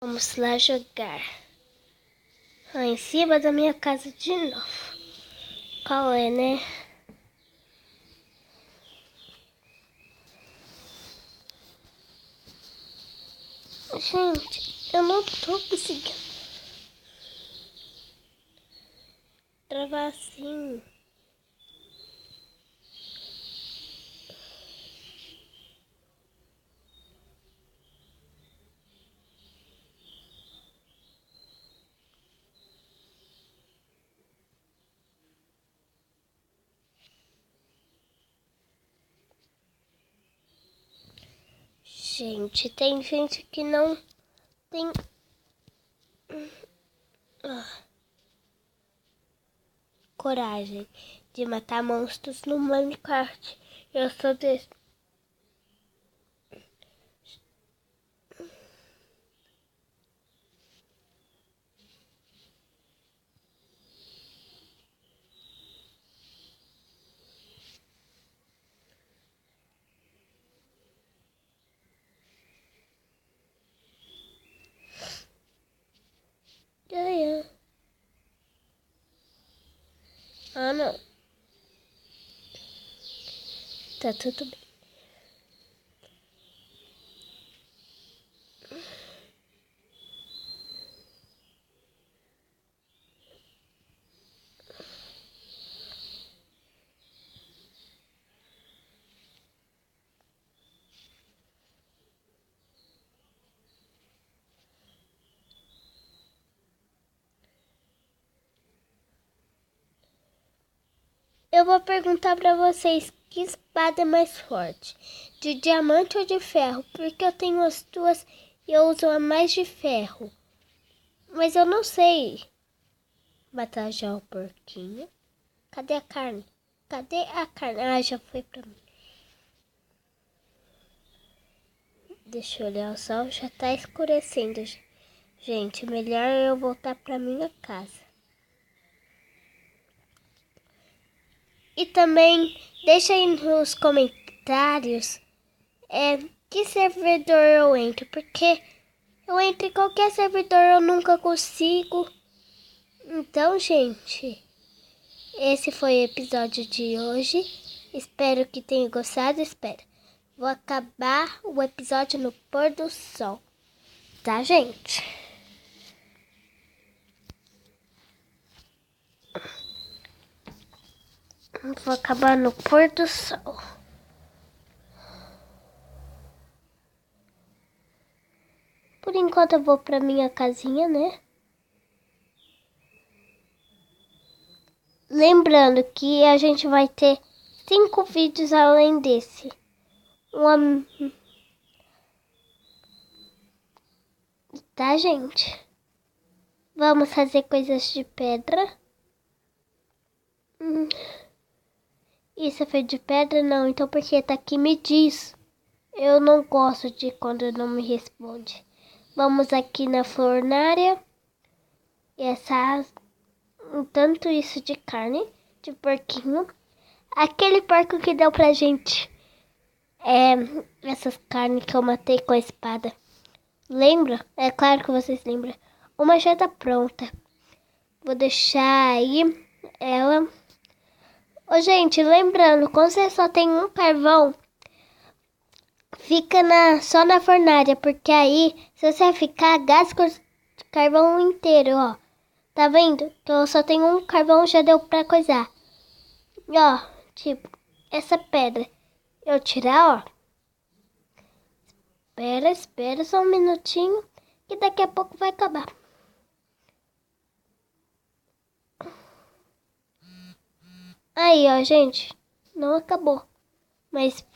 Vamos lá jogar. Em cima da minha casa de novo. Qual é, né? Gente, eu não tô conseguindo travar assim. Gente, tem gente que não tem coragem de matar monstros no Minecraft. Eu sou desse. Ah, não. Tá tudo bem. Eu vou perguntar pra vocês que espada é mais forte, de diamante ou de ferro? Porque eu tenho as duas e eu uso a mais de ferro. Mas eu não sei. Matar já o porquinho. Cadê a carne? Cadê a carne? Ah, já foi pra mim. Deixa eu olhar, o sol já tá escurecendo. Gente, melhor eu voltar pra minha casa. E também deixa aí nos comentários que servidor eu entro, porque eu entro em qualquer servidor, eu nunca consigo. Então, gente, esse foi o episódio de hoje. Espero que tenham gostado. Espero. Vou acabar o episódio no pôr do sol. Tá, gente? Vou acabar no pôr do sol. Por enquanto eu vou pra minha casinha, né? Lembrando que a gente vai ter 5 vídeos além desse. Tá, gente? Vamos fazer coisas de pedra. Isso foi de pedra? Não. Então por que tá aqui? Me diz. Eu não gosto de quando não me responde. Vamos aqui na fornária. Tanto isso de carne, de porquinho. Aquele porco que deu pra gente. Essas carnes que eu matei com a espada. Lembra? É claro que vocês lembram. Uma já tá pronta. Vou deixar aí ela. Ô, gente, lembrando, quando você só tem um carvão, fica só na fornalha, porque aí, se você ficar, gasta o carvão inteiro, ó. Tá vendo? Que eu só tenho um carvão, já deu pra coisar. Ó, tipo, essa pedra. Eu tirar, ó. Espera só um minutinho, que daqui a pouco vai acabar. Aí, ó, gente, não acabou. Mas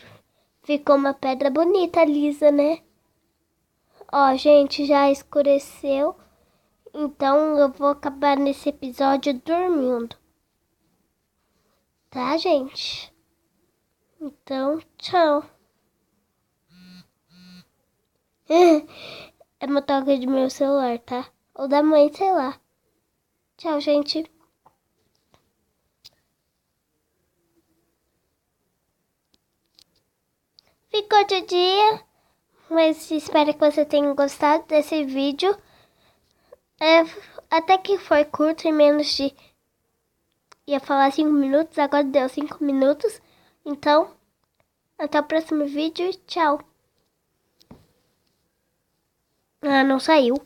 ficou uma pedra bonita, lisa, né? Ó, gente, já escureceu. Então eu vou acabar nesse episódio dormindo. Tá, gente? Então, tchau. É uma toca de meu celular, tá? Ou da mãe, sei lá. Tchau, gente. Ficou de dia. Mas espero que você tenha gostado desse vídeo. Até que foi curto, em menos de... Ia falar 5 minutos, agora deu 5 minutos. Então, até o próximo vídeo e tchau. Ah, não saiu.